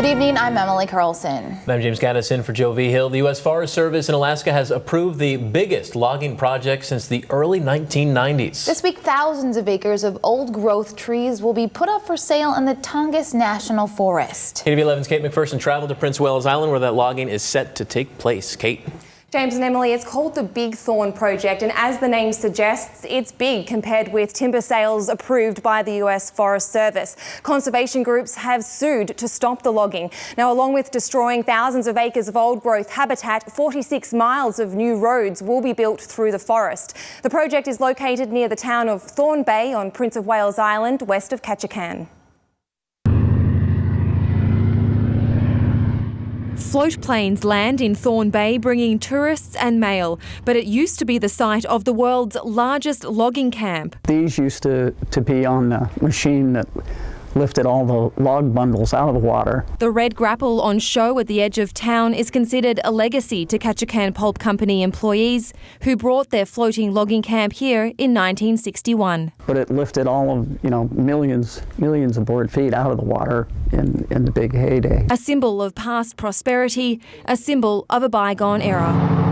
Good evening, I'm Emily Carlson. I'm James Gaddis in for Joe V. Hill. The U.S. Forest Service in Alaska has approved the biggest logging project since the early 1990s. This week, thousands of acres of old-growth trees will be put up for sale in the Tongass National Forest. KTVA 11's Kate McPherson traveled to Prince Wales Island where that logging is set to take place. Kate? James and Emily, it's called the Big Thorn Project, and as the name suggests, it's big compared with timber sales approved by the US Forest Service. Conservation groups have sued to stop the logging. Now, along with destroying thousands of acres of old-growth habitat, 46 miles of new roads will be built through the forest. The project is located near the town of Thorn Bay on Prince of Wales Island, west of Ketchikan. Float planes land in Thorn Bay, bringing tourists and mail, but it used to be the site of the world's largest logging camp. These used to be on the machine that lifted all the log bundles out of the water. The red grapple on show at the edge of town is considered a legacy to Ketchikan Pulp Company employees who brought their floating logging camp here in 1961. But it lifted all of, millions of board feet out of the water in the big heyday. A symbol of past prosperity, a symbol of a bygone era.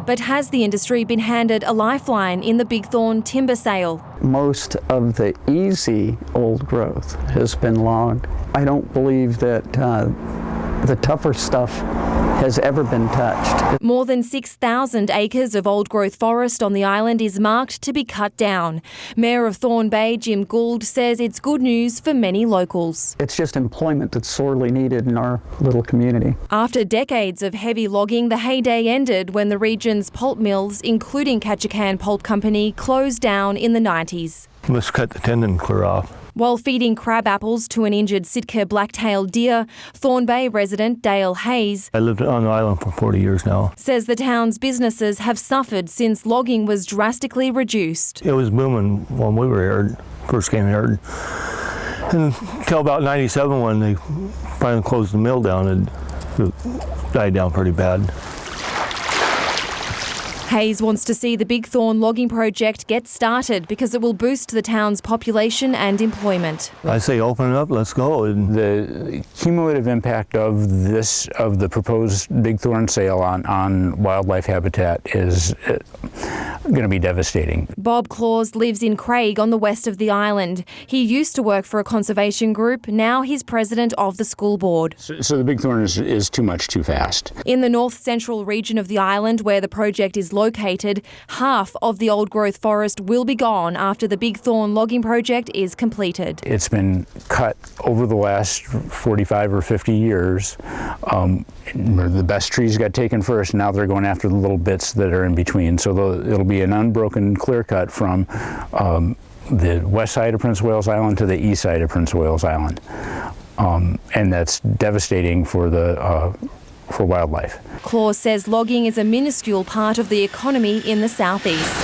But has the industry been handed a lifeline in the Big Thorn timber sale? Most of the easy old growth has been logged. I don't believe that the tougher stuff has ever been touched. More than 6,000 acres of old-growth forest on the island is marked to be cut down. Mayor of Thorn Bay, Jim Gould, says it's good news for many locals. It's just employment that's sorely needed in our little community. After decades of heavy logging, the heyday ended when the region's pulp mills, including Ketchikan Pulp Company, closed down in the 90s. Let's cut the tendon clear off. While feeding crab apples to an injured Sitka black-tailed deer, Thorn Bay resident Dale Hayes, I lived on the island for 40 years now, says the town's businesses have suffered since logging was drastically reduced. It was booming when we were here, first came here. And until about 97 when they finally closed the mill down, it died down pretty bad. Hayes wants to see the Big Thorn logging project get started because it will boost the town's population and employment. I say open it up, let's go. The cumulative impact of the proposed Big Thorn sale on wildlife habitat is going to be devastating. Bob Claus lives in Craig on the west of the island. He used to work for a conservation group. Now he's president of the school board. So the Big Thorn is too much too fast. In the north-central region of the island where the project is located, half of the old-growth forest will be gone after the Big Thorn logging project is completed. It's been cut over the last 45 or 50 years. The best trees got taken first. Now they're going after the little bits that are in between. So it'll be an unbroken clear cut from the west side of Prince Wales Island to the east side of Prince Wales Island. And that's devastating for wildlife. Claus says logging is a minuscule part of the economy in the southeast.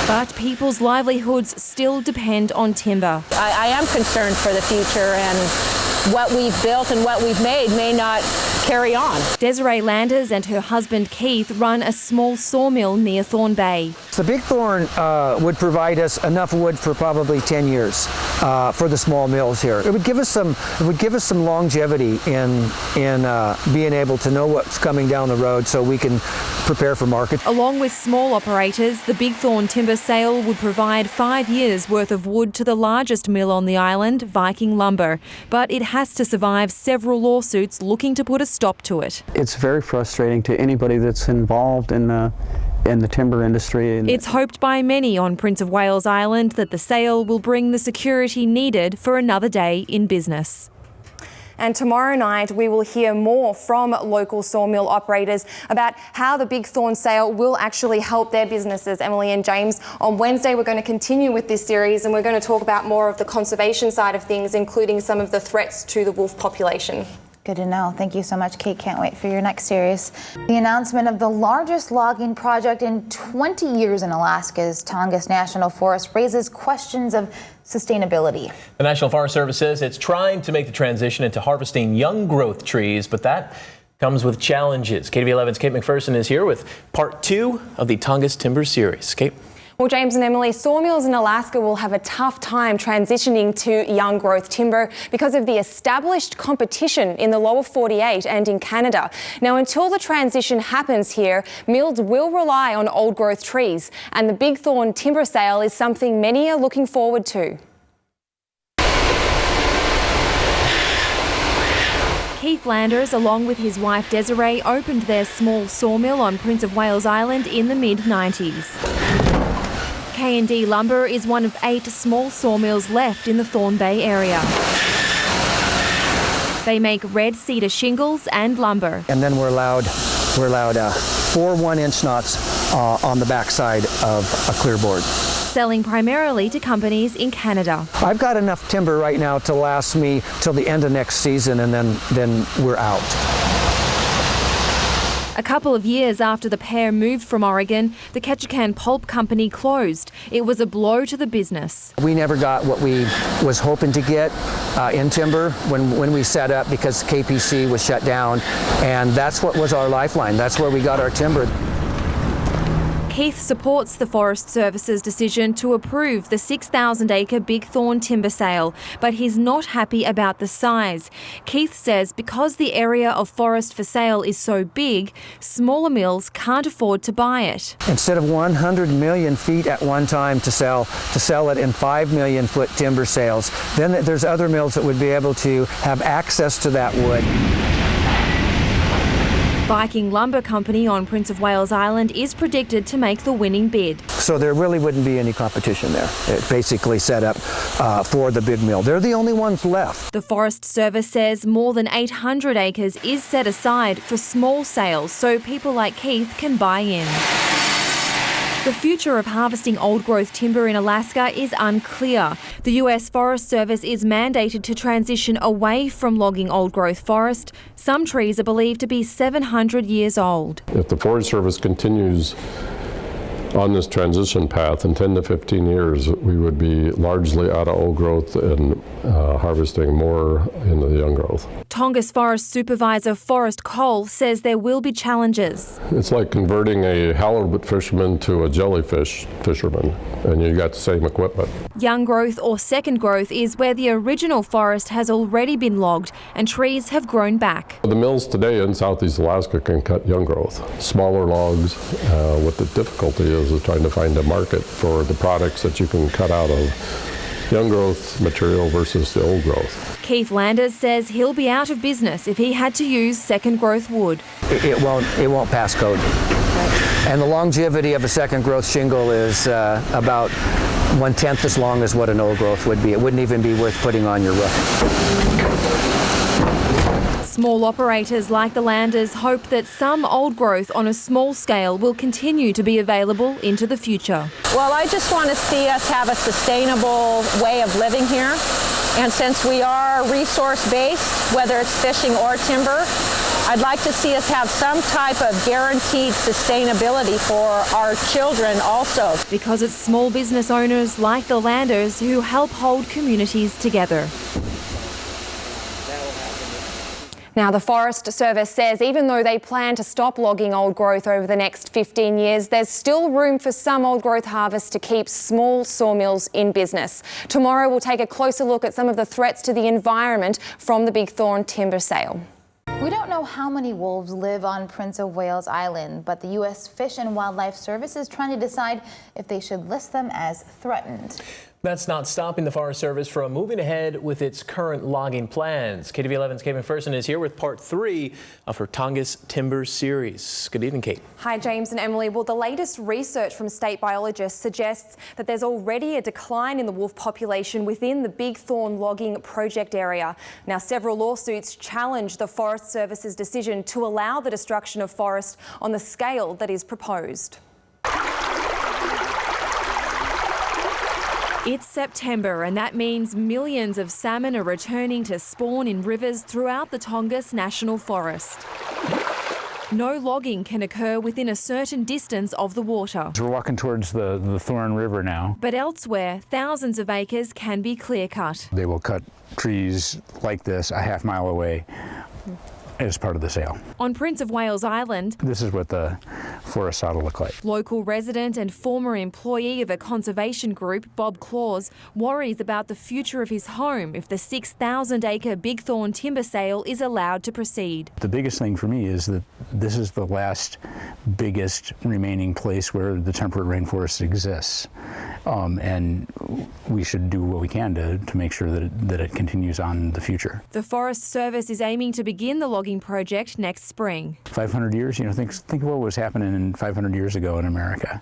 But people's livelihoods still depend on timber. I am concerned for the future, and what we've built and what we've made may not carry on. Desiree Landers and her husband Keith run a small sawmill near Thorn Bay. The Big Thorn would provide us enough wood for probably 10 years for the small mills here. It would give us some longevity in being able to know what's coming down the road so we can prepare for market. Along with small operators, the Big Thorn timber sale would provide 5 years worth of wood to the largest mill on the island, Viking Lumber. But it has to survive several lawsuits looking to put a stop to it. It's very frustrating to anybody that's involved in the timber industry. It's hoped by many on Prince of Wales Island that the sale will bring the security needed for another day in business. And tomorrow night, we will hear more from local sawmill operators about how the Big Thorn sale will actually help their businesses. Emily and James, on Wednesday, we're going to continue with this series and we're going to talk about more of the conservation side of things, including some of the threats to the wolf population. Good to know. Thank you so much, Kate. Can't wait for your next series. The announcement of the largest logging project in 20 years in Alaska's Tongass National Forest raises questions of sustainability. The National Forest Service says it's trying to make the transition into harvesting young growth trees, but that comes with challenges. KTVA 11's Kate McPherson is here with part 2 of the Tongass Timber series. Kate? Well, James and Emily, sawmills in Alaska will have a tough time transitioning to young growth timber because of the established competition in the lower 48 and in Canada. Now, until the transition happens here, mills will rely on old growth trees, and the Big Thorn timber sale is something many are looking forward to. Keith Landers, along with his wife Desiree, opened their small sawmill on Prince of Wales Island in the mid-90s. K&D Lumber is one of 8 small sawmills left in the Thorn Bay area. They make red cedar shingles and lumber. And then we're allowed 4 1-inch knots on the backside of a clearboard. Selling primarily to companies in Canada. I've got enough timber right now to last me till the end of next season, and then we're out. A couple of years after the pair moved from Oregon, the Ketchikan Pulp Company closed. It was a blow to the business. We never got what we was hoping to get in timber when we set up, because KPC was shut down, and that's what was our lifeline. That's where we got our timber. Keith supports the Forest Service's decision to approve the 6,000-acre Big Thorn timber sale, but he's not happy about the size. Keith says because the area of forest for sale is so big, smaller mills can't afford to buy it. Instead of 100 million feet at one time to sell it in 5 million foot timber sales, then there's other mills that would be able to have access to that wood. Viking Lumber Company on Prince of Wales Island is predicted to make the winning bid. So there really wouldn't be any competition there. It's basically set up for the big mill. They're the only ones left. The Forest Service says more than 800 acres is set aside for small sales so people like Keith can buy in. The future of harvesting old-growth timber in Alaska is unclear. The US Forest Service is mandated to transition away from logging old-growth forest. Some trees are believed to be 700 years old. If the Forest Service continues on this transition path, in 10 to 15 years, we would be largely out of old growth and harvesting more into the young growth. Tongass Forest Supervisor Forrest Cole says there will be challenges. It's like converting a halibut fisherman to a jellyfish fisherman, and you got the same equipment. Young growth or second growth is where the original forest has already been logged and trees have grown back. The mills today in southeast Alaska can cut young growth, smaller logs. What the difficulty is trying to find a market for the products that you can cut out of young growth material versus the old growth. Keith Landers says he'll be out of business if he had to use second growth wood. It won't pass code. And the longevity of a second growth shingle is about 1/10 as long as what an old growth would be. It wouldn't even be worth putting on your roof. Small operators like the Landers hope that some old growth on a small scale will continue to be available into the future. Well, I just want to see us have a sustainable way of living here. And since we are resource-based, whether it's fishing or timber, I'd like to see us have some type of guaranteed sustainability for our children also. Because it's small business owners like the Landers who help hold communities together. Now, the Forest Service says even though they plan to stop logging old growth over the next 15 years, there's still room for some old growth harvest to keep small sawmills in business. Tomorrow, we'll take a closer look at some of the threats to the environment from the Big Thorn timber sale. We don't know how many wolves live on Prince of Wales Island, but the U.S. Fish and Wildlife Service is trying to decide if they should list them as threatened. That's not stopping the Forest Service from moving ahead with its current logging plans. KTVA 11's Kate McPherson is here with part 3 of her Tongass Timber series. Good evening, Kate. Hi, James and Emily. Well, the latest research from state biologists suggests that there's already a decline in the wolf population within the Big Thorn logging project area. Now, several lawsuits challenge the Forest Service's decision to allow the destruction of forest on the scale that is proposed. It's September, and that means millions of salmon are returning to spawn in rivers throughout the Tongass National Forest. No logging can occur within a certain distance of the water. We're walking towards the Thorn River now. But elsewhere, thousands of acres can be clear-cut. They will cut trees like this a half mile away as part of the sale. On Prince of Wales Island, This is what the forest ought to look like. Local resident and former employee of a conservation group, Bob Claus, worries about the future of his home if the 6,000-acre Big Thorn timber sale is allowed to proceed. The biggest thing for me is that this is the last biggest remaining place where the temperate rainforest exists. And we should do what we can to make sure that it continues on in the future. The Forest Service is aiming to begin the logging project next spring. 500 years, think of what was happening in 500 years ago in America,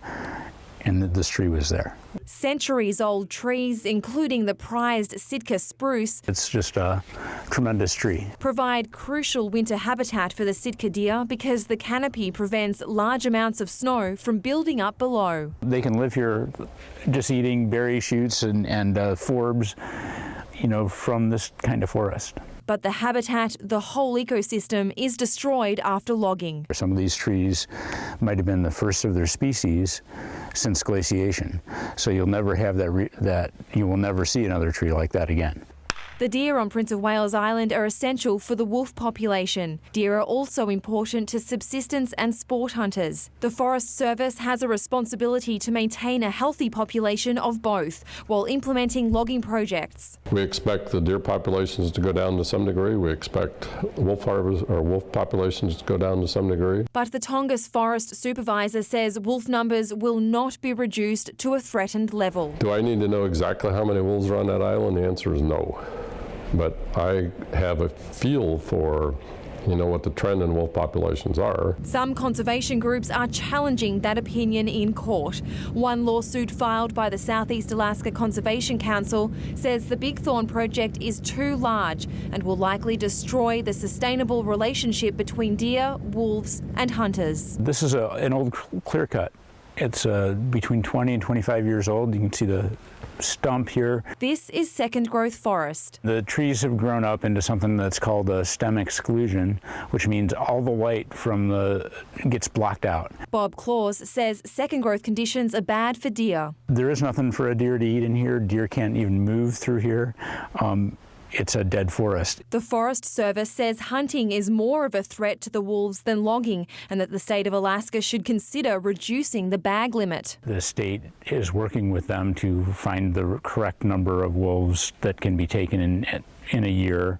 and this tree was there. Centuries-old trees, including the prized Sitka spruce, It's just a tremendous tree. provide crucial winter habitat for the Sitka deer because the canopy prevents large amounts of snow from building up below. They can live here just eating berry shoots and forbs, from this kind of forest. But the habitat, the whole ecosystem, is destroyed after logging. Some of these trees might have been the first of their species since glaciation. So you'll never have you will never see another tree like that again. The deer on Prince of Wales Island are essential for the wolf population. Deer are also important to subsistence and sport hunters. The Forest Service has a responsibility to maintain a healthy population of both while implementing logging projects. We expect the deer populations to go down to some degree. We expect wolf populations to go down to some degree. But the Tongass forest supervisor says wolf numbers will not be reduced to a threatened level. Do I need to know exactly how many wolves are on that island? The answer is no. But I have a feel for what the trend in wolf populations are. Some conservation groups are challenging that opinion in court. One lawsuit filed by the Southeast Alaska Conservation Council says the Big Thorn project is too large and will likely destroy the sustainable relationship between deer, wolves and hunters. This is an old clear cut. It's between 20 and 25 years old. You can see the stump here. This is second growth forest. The trees have grown up into something that's called a stem exclusion, which means all the light from gets blocked out. Bob Claus says second growth conditions are bad for deer. There is nothing for a deer to eat in here. Deer can't even move through here. It's a dead forest. The Forest Service says hunting is more of a threat to the wolves than logging, and that the state of Alaska should consider reducing the bag limit. The state is working with them to find the correct number of wolves that can be taken in a year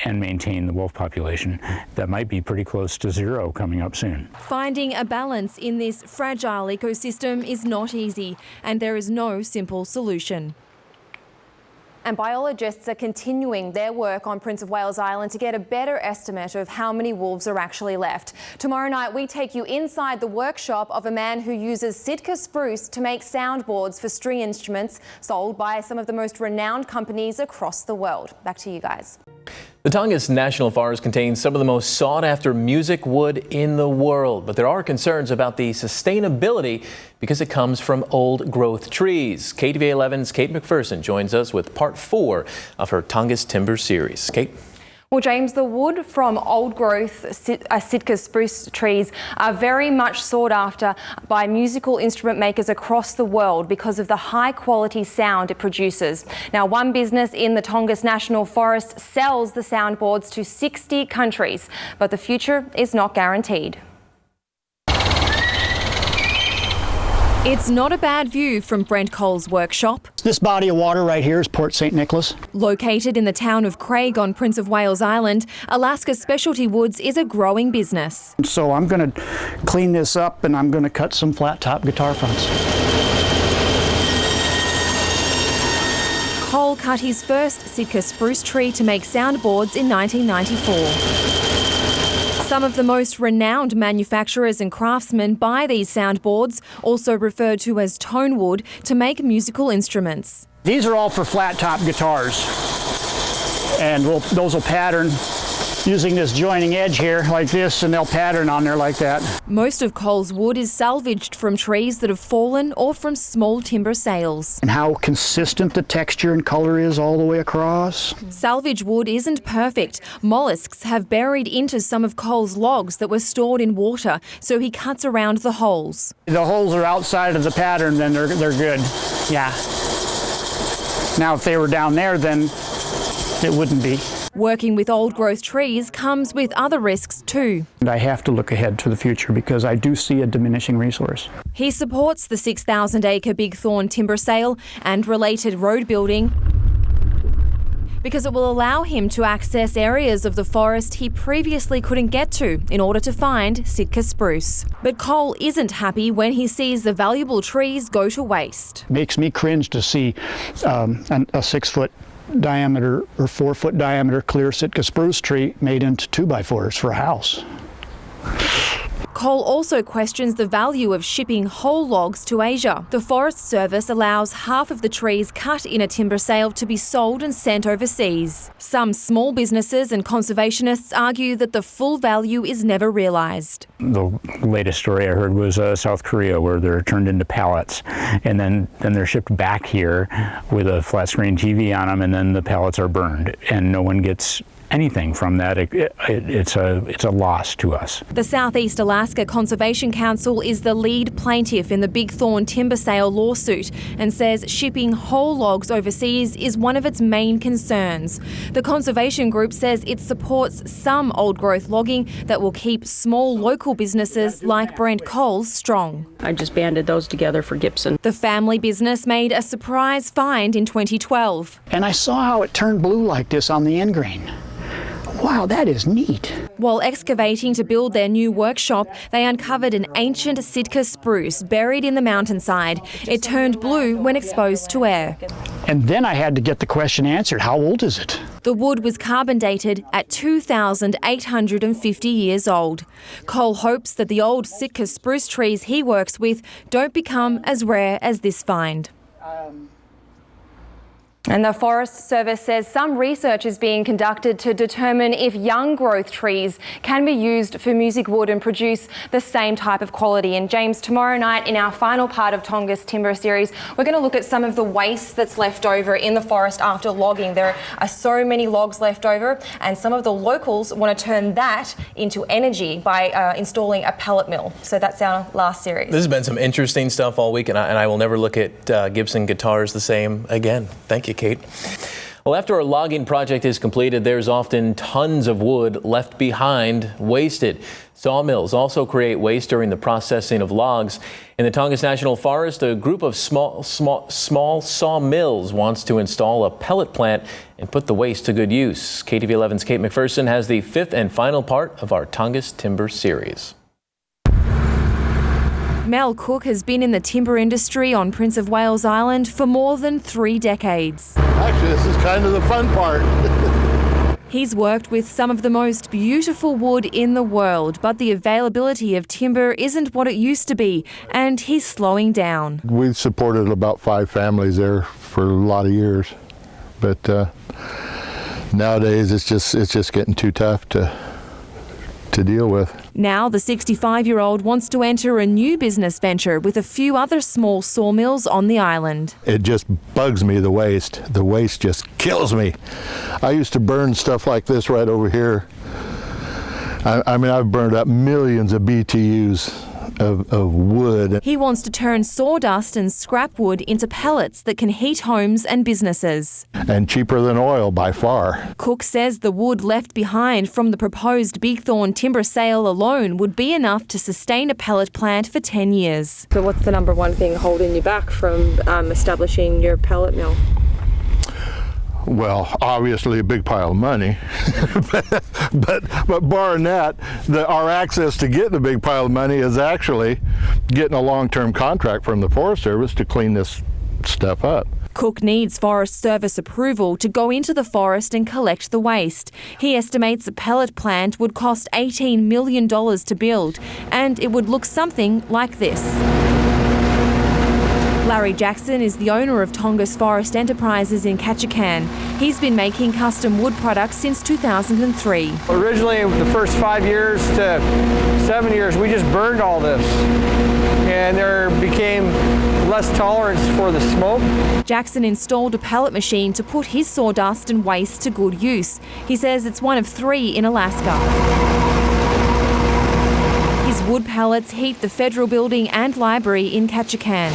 and maintain the wolf population. That might be pretty close to zero coming up soon. Finding a balance in this fragile ecosystem is not easy, and there is no simple solution. And biologists are continuing their work on Prince of Wales Island to get a better estimate of how many wolves are actually left. Tomorrow night, we take you inside the workshop of a man who uses Sitka spruce to make soundboards for string instruments sold by some of the most renowned companies across the world. Back to you guys. The Tongass National Forest contains some of the most sought-after music wood in the world, but there are concerns about the sustainability because it comes from old-growth trees. KTVA 11's Kate McPherson joins us with part 4 of her Tongass Timber series. Kate? Well, James, the wood from old-growth Sitka spruce trees are very much sought after by musical instrument makers across the world because of the high-quality sound it produces. Now, one business in the Tongass National Forest sells the soundboards to 60 countries, but the future is not guaranteed. It's not a bad view from Brent Cole's workshop. This body of water right here is Port St. Nicholas. Located in the town of Craig on Prince of Wales Island, Alaska Specialty Woods is a growing business. So I'm going to clean this up and I'm going to cut some flat top guitar fronts. Cole cut his first Sitka spruce tree to make soundboards in 1994. Some of the most renowned manufacturers and craftsmen buy these soundboards, also referred to as tone wood, to make musical instruments. These are all for flat top guitars, and those will pattern using this joining edge here like this, and they'll pattern on there like that. Most of Cole's wood is salvaged from trees that have fallen or from small timber sales. And how consistent the texture and color is all the way across. Salvage wood isn't perfect. Mollusks have buried into some of Cole's logs that were stored in water, so he cuts around the holes. The holes are outside of the pattern, then they're good. Yeah. Now if they were down there, then it wouldn't be. Working with old-growth trees comes with other risks too. And I have to look ahead to the future because I do see a diminishing resource. He supports the 6,000-acre Big Thorn timber sale and related road building because it will allow him to access areas of the forest he previously couldn't get to in order to find Sitka spruce. But Cole isn't happy when he sees the valuable trees go to waste. Makes me cringe to see a 6-foot diameter or 4-foot diameter clear Sitka spruce tree made into 2x4s for a house. Cole also questions the value of shipping whole logs to Asia. The Forest Service allows half of the trees cut in a timber sale to be sold and sent overseas. Some small businesses and conservationists argue that the full value is never realised. The latest story I heard was South Korea, where they're turned into pallets and then they're shipped back here with a flat screen TV on them, and then the pallets are burned and no one gets anything from that. It's a loss to us. The Southeast Alaska Conservation Council is the lead plaintiff in the Big Thorn timber sale lawsuit and says shipping whole logs overseas is one of its main concerns. The conservation group says it supports some old-growth logging that will keep small local businesses like Brent Cole's strong. I just banded those together for Gibson. The family business made a surprise find in 2012. And I saw how it turned blue like this on the end grain. Wow, that is neat. While excavating to build their new workshop, they uncovered an ancient Sitka spruce buried in the mountainside. It turned blue when exposed to air. And then I had to get the question answered, how old is it? The wood was carbon dated at 2,850 years old. Cole hopes that the old Sitka spruce trees he works with don't become as rare as this find. And the Forest Service says some research is being conducted to determine if young growth trees can be used for music wood and produce the same type of quality. And James, tomorrow night in our final part of Tongass Timber Series, we're going to look at some of the waste that's left over in the forest after logging. There are so many logs left over, and some of the locals want to turn that into energy by installing a pellet mill. So that's our last series. This has been some interesting stuff all week, and I will never look at Gibson guitars the same again. Thank you, Kate. Well, after a logging project is completed, there's often tons of wood left behind, wasted. Sawmills also create waste during the processing of logs. In the Tongass National Forest, a group of small sawmills wants to install a pellet plant and put the waste to good use. KTVA 11's Kate McPherson has the 5th and final part of our Tongass Timber Series. Mel Cook has been in the timber industry on Prince of Wales Island for more than 3 decades. Actually, this is kind of the fun part. He's worked with some of the most beautiful wood in the world, but the availability of timber isn't what it used to be, and he's slowing down. We've supported about 5 families there for a lot of years, but nowadays it's just getting too tough to deal with. Now the 65-year-old wants to enter a new business venture with a few other small sawmills on the island. It just bugs me, the waste. The waste just kills me. I used to burn stuff like this right over here. I mean, I've burned up millions of BTUs of wood. He wants to turn sawdust and scrap wood into pellets that can heat homes and businesses. And cheaper than oil by far. Cook says the wood left behind from the proposed Big Thorn timber sale alone would be enough to sustain a pellet plant for 10 years. So what's the number one thing holding you back from establishing your pellet mill? Well, obviously a big pile of money, but barring that, our access to getting a big pile of money is actually getting a long-term contract from the Forest Service to clean this stuff up. Cook needs Forest Service approval to go into the forest and collect the waste. He estimates a pellet plant would cost $18 million to build, and it would look something like this. Larry Jackson is the owner of Tongass Forest Enterprises in Ketchikan. He's been making custom wood products since 2003. Originally, the first 5 years to 7 years, we just burned all this. And there became less tolerance for the smoke. Jackson installed a pellet machine to put his sawdust and waste to good use. He says it's one of 3 in Alaska. His wood pellets heat the federal building and library in Ketchikan.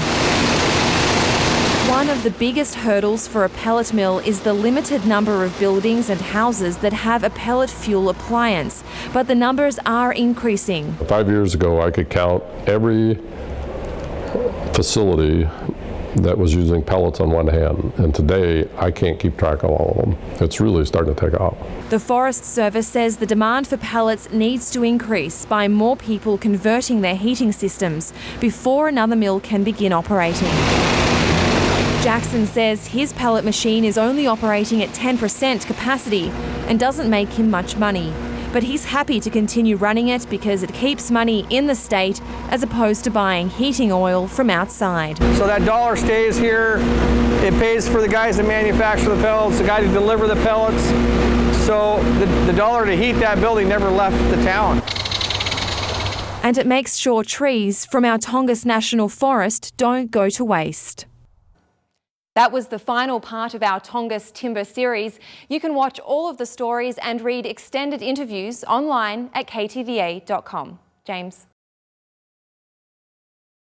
One of the biggest hurdles for a pellet mill is the limited number of buildings and houses that have a pellet fuel appliance, but the numbers are increasing. 5 years ago, I could count every facility that was using pellets on one hand, and today I can't keep track of all of them. It's really starting to take off. The Forest Service says the demand for pellets needs to increase by more people converting their heating systems before another mill can begin operating. Jackson says his pellet machine is only operating at 10% capacity and doesn't make him much money. But he's happy to continue running it because it keeps money in the state as opposed to buying heating oil from outside. So that dollar stays here. It pays for the guys that manufacture the pellets, the guy to deliver the pellets. So the dollar to heat that building never left the town. And it makes sure trees from our Tongass National Forest don't go to waste. That was the final part of our Tongass Timber series. You can watch all of the stories and read extended interviews online at ktva.com. James.